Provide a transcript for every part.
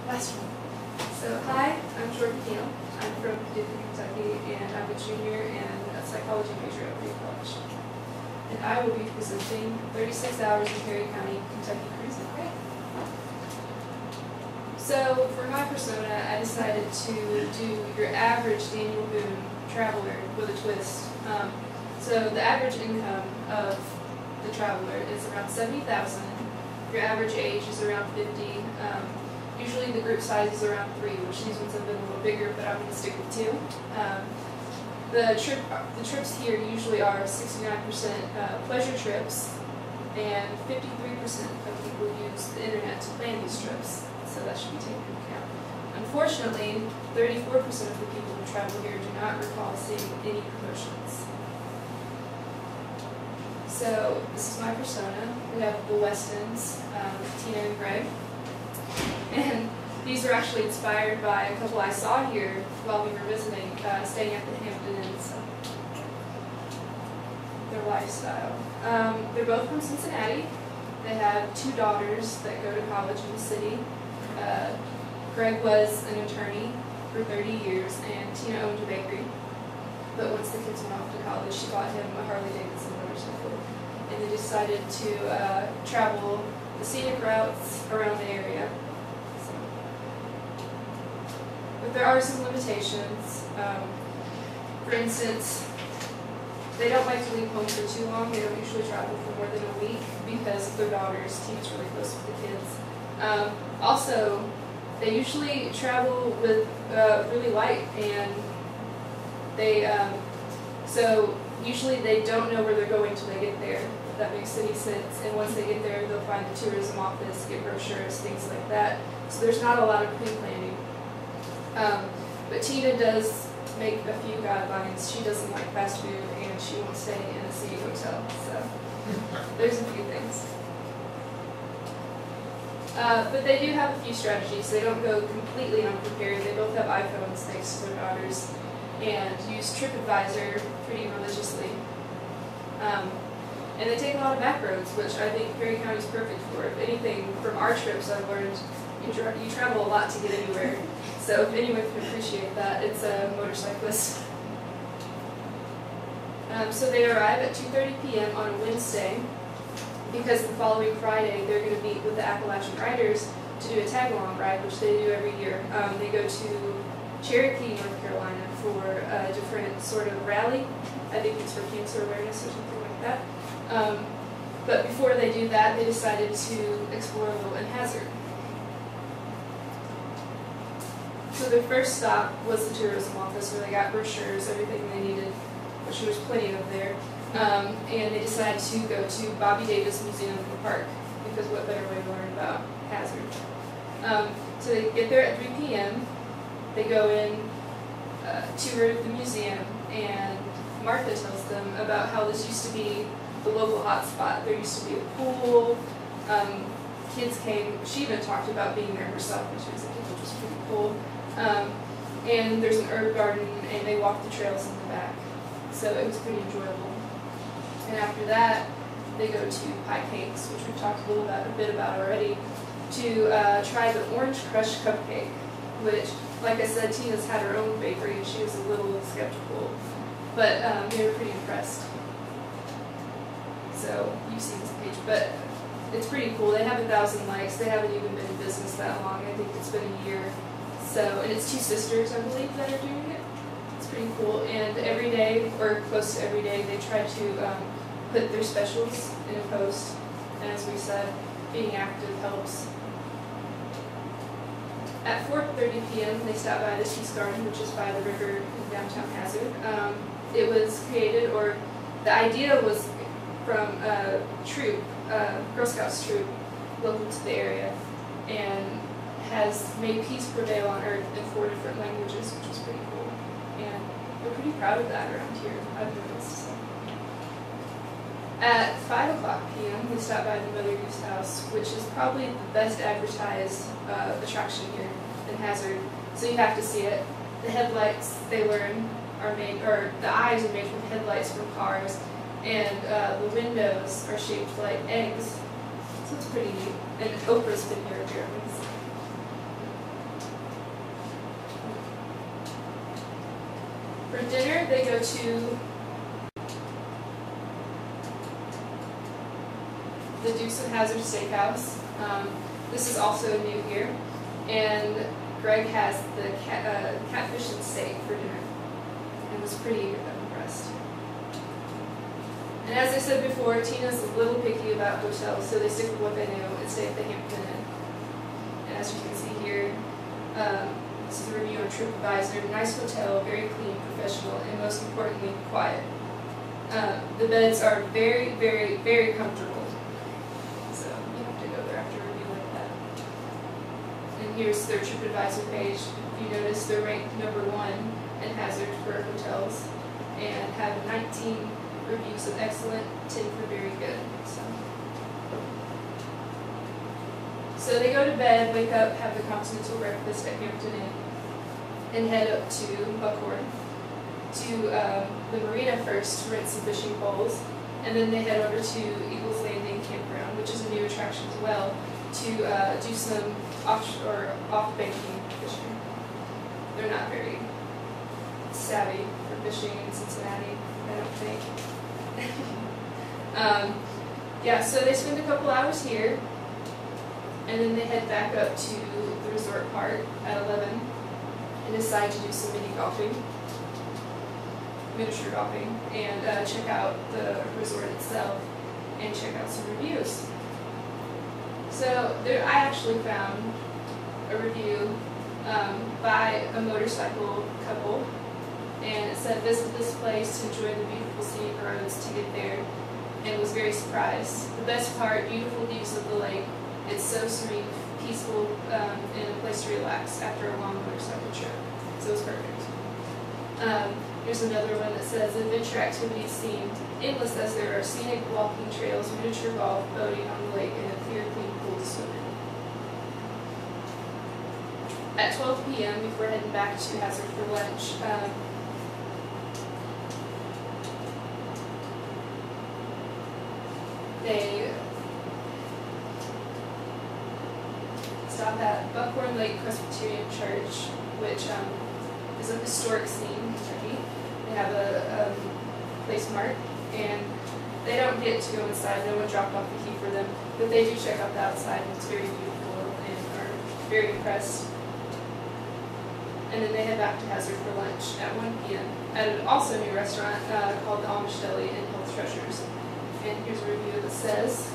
Last one. So, hi, I'm Jordan Neal. I'm from Paducah, Kentucky, and I'm a junior and a psychology major at Berea College. And I will be presenting 36 Hours in Berea County, Kentucky Cruising. So, for my persona, I decided to do your average Daniel Boone traveler with a twist. So, the average income of the traveler is around $70,000. Your average age is around 50. Usually the group size is around 3, which these ones have been a little bigger, but I'm going to stick with 2. The trips here usually are 69% pleasure trips, and 53% of people use the internet to plan these trips, so that should be taken into account. Unfortunately, 34% of the people who travel here do not recall seeing any promotions. So this is my persona. We have the Westons, Tina and Greg. And these were actually inspired by a couple I saw here while we were visiting, staying at the Hampton Inn. So their lifestyle. They're both from Cincinnati. They have 2 daughters that go to college in the city. Greg was an attorney for 30 years, and Tina owned a bakery. But once the kids went off to college, she bought him a Harley-Davidson motorcycle. And they decided to travel the scenic routes around the area. But there are some limitations. For instance, they don't like to leave home for too long. They don't usually travel for more than a week because of their daughters. Tina's really close with the kids. Also, they usually travel with really light, and they so usually they don't know where they're going till they get there. If that makes any sense. And once they get there, they'll find the tourism office, get brochures, things like that. So there's not a lot of pre-planning. But Tina does make a few guidelines. She doesn't like fast food, and she won't stay in a city hotel. So there's a few things. But they do have a few strategies. They don't go completely unprepared. They both have iPhones thanks to their daughters, and use TripAdvisor pretty religiously. And they take a lot of back roads, which I think Berea County is perfect for. If anything, from our trips I've learned you travel a lot to get anywhere. So if anyone can appreciate that, it's a motorcyclist. So they arrive at 2:30 p.m. on a Wednesday, because the following Friday they're going to meet with the Appalachian Riders to do a tag-along ride, which they do every year. They go to Cherokee, North Carolina for a different sort of rally. I think it's for cancer awareness or something like that. But before they do that, they decided to explore a little in Hazard. So their first stop was the tourism office, where they got brochures, everything they needed, which there was plenty of there. And they decided to go to Bobby Davis Museum in the park, because what better way to learn about Hazard? So they get there at 3 p.m. They go in, tour the museum, and Martha tells them about how this used to be the local hotspot. There used to be a pool. Kids came. She even talked about being there herself when she was a kid, which was pretty cool. And there's an herb garden, and they walk the trails in the back. So it was pretty enjoyable. And after that, they go to Pie Cakes, which we've talked a bit about already, to try the Orange Crush Cupcake, which, like I said, Tina's had her own bakery, and she was a little skeptical. But they were pretty impressed. So you've seen this page, but it's pretty cool. They have 1,000 likes. They haven't even been in business that long. I think it's been a year. So, and it's 2 sisters, I believe, that are doing it. It's pretty cool. And every day, or close to every day, they try to put their specials in a post. And as we said, being active helps. At 4:30 p.m., they stop by the Peace Garden, which is by the river in downtown Hazard. It was created, or the idea was from a troop, Girl Scouts troop, local to the area, and has made peace prevail on earth in 4 different languages, which is pretty cool. And we're pretty proud of that around here, I've noticed. So. At 5 o'clock p.m., we stop by the Mother Goose House, which is probably the best advertised attraction here in Hazard. So you have to see it. The headlights, they learn, are made, or the eyes are made from headlights from cars, and the windows are shaped like eggs. So it's pretty neat. And Oprah's been here apparently. For dinner, they go to the Dukes of Hazzard Steakhouse. This is also new here. And Greg has the catfish and steak for dinner. And was pretty impressed. And as I said before, Tina's a little picky about hotels, so they stick with what they know and stay at the Hampton Inn. And as you can see here, this is a review on TripAdvisor. Nice hotel, very clean, professional, and most importantly, quiet. The beds are very, very, very comfortable. So you have to go there after a review like that. And here's their TripAdvisor page. If you notice, they're ranked #1 in Hazard for hotels and have 19 reviews of excellent, 10 for very good. So they go to bed, wake up, have the continental breakfast at Hampton Inn, and head up to Buckhorn to the marina first to rent some fishing poles, and then they head over to Eagles Landing Campground, which is a new attraction as well, to do some off-banking fishing. They're not very savvy for fishing in Cincinnati, I don't think. Yeah, so they spend a couple hours here, and then they head back up to the resort park at 11 and decide to do some miniature golfing, and check out the resort itself and check out some reviews. So I actually found a review by a motorcycle couple, and it said, visit this place to enjoy the beautiful scenic roads to get there, and was very surprised. The best part, beautiful views of the lake. It's so serene, peaceful, and a place to relax after a long motorcycle trip. So it was perfect. Here's another one that says, adventure activities seem endless as there are scenic walking trails, miniature golf, boating on the lake, and a clear, clean pool to swim in. At 12 p.m., before heading back to Hazard for lunch, they stop at Buckhorn Lake Presbyterian Church, which is a historic scene in Kentucky. They have a place marked, and they don't get to go inside. No one dropped off the key for them, but they do check out the outside, and it's very beautiful, and are very impressed. And then they head back to Hazard for lunch at 1 p.m. at an also new restaurant called the Amish Deli and Health Treasures. And here's a review that says,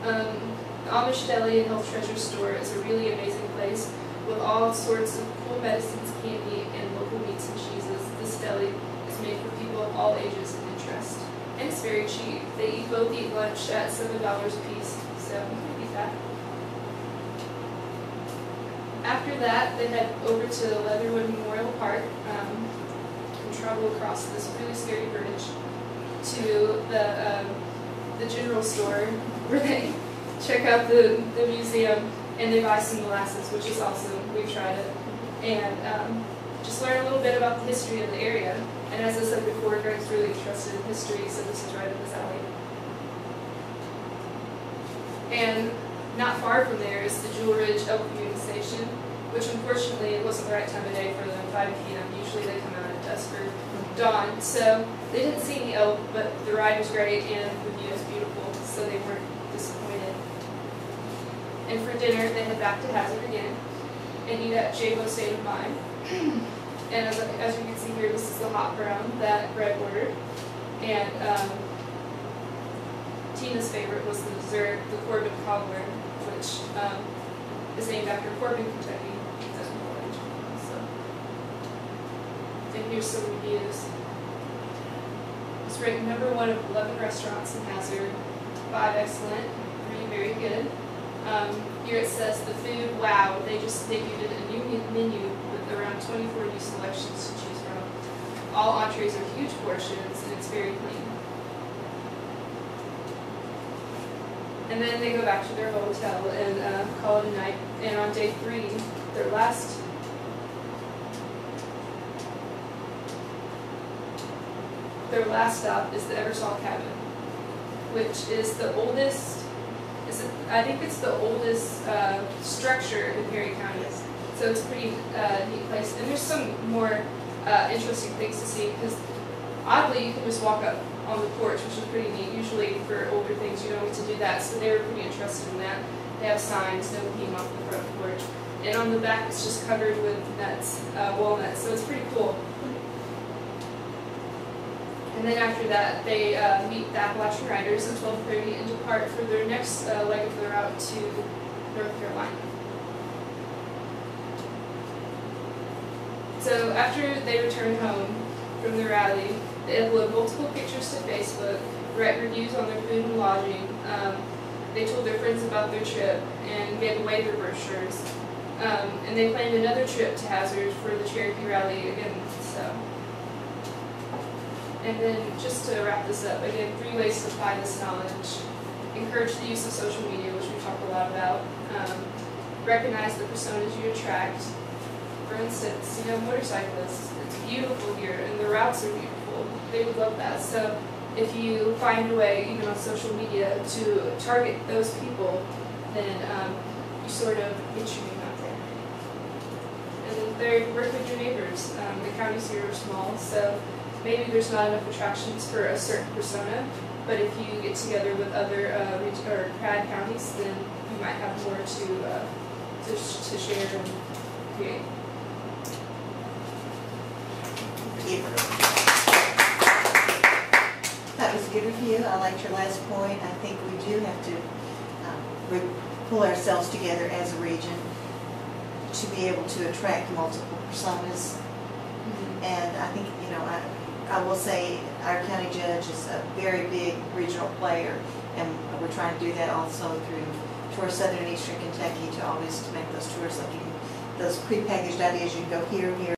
the Amish Deli and Health Treasures store is a really amazing place with all sorts of cool medicines, candy, and local meats and cheeses. This deli is made for people of all ages and interest. And it's very cheap. They both eat lunch at $7 a piece, so you can beat that. After that, they head over to Leatherwood Memorial Park and travel across this really scary bridge to the general store where they check out the museum and they buy some molasses, which is awesome. We've tried it. And just learn a little bit about the history of the area. And as I said before, Greg's really interested in history, so this is right up his alley. And not far from there is the Jewel Ridge Elk Viewing Station, which unfortunately it wasn't the right time of day for them, 5 p.m. Usually they come out at dusk or dawn. So they didn't see any elk, but the ride was great and the view is beautiful, so they weren't disappointed. And for dinner, they head back to Hazard again and eat at J-Bo State of Mind. And as you can see here, this is the hot brown that Greg ordered. And Tina's favorite was the dessert, the Corbin Cobbler, which is named after Corbin, Kentucky. And here's some reviews. It's ranked #1 of 11 restaurants in Hazard, 5 excellent, 3 very good. Here it says the food, wow, they just debuted a new menu with around 24 new selections to choose from. All entrees are huge portions and it's very clean. And then they go back to their hotel and call it a night. And on day 3, their last stop is the Eversole Cabin, which is the oldest, I think it's the oldest structure in Berea County. So it's a pretty neat place. And there's some more interesting things to see, because oddly you can just walk up on the porch, which is pretty neat. Usually for older things you don't get to do that, so they were pretty interested in that. They have signs, no peeing off the front porch. And on the back it's just covered with nets, walnuts, so it's pretty cool. And then after that, they meet the Appalachian Riders at 12:30 and depart for their next leg of the route to North Carolina. So after they return home from the rally, they upload multiple pictures to Facebook, write reviews on their food and lodging. They told their friends about their trip and gave away their brochures. And they planned another trip to Hazard for the Cherokee Rally again. So, and then just to wrap this up, again, 3 ways to apply this knowledge. Encourage the use of social media, which we talked a lot about. Recognize the personas you attract. For instance, motorcyclists, it's beautiful here, and the routes are beautiful. They would love that. So if you find a way, even on social media, to target those people, then you sort of get your name out there. And then third, work with your neighbors. The counties here are small, so maybe there's not enough attractions for a certain persona, but if you get together with other or CRAD counties, then you might have more to share and create. That was a good review. I liked your last point. I think we do have to pull ourselves together as a region to be able to attract multiple personas. And I think, I will say our county judge is a very big regional player, and we're trying to do that also through Tour Southern and Eastern Kentucky to always make those tours like those prepackaged ideas. You can go here,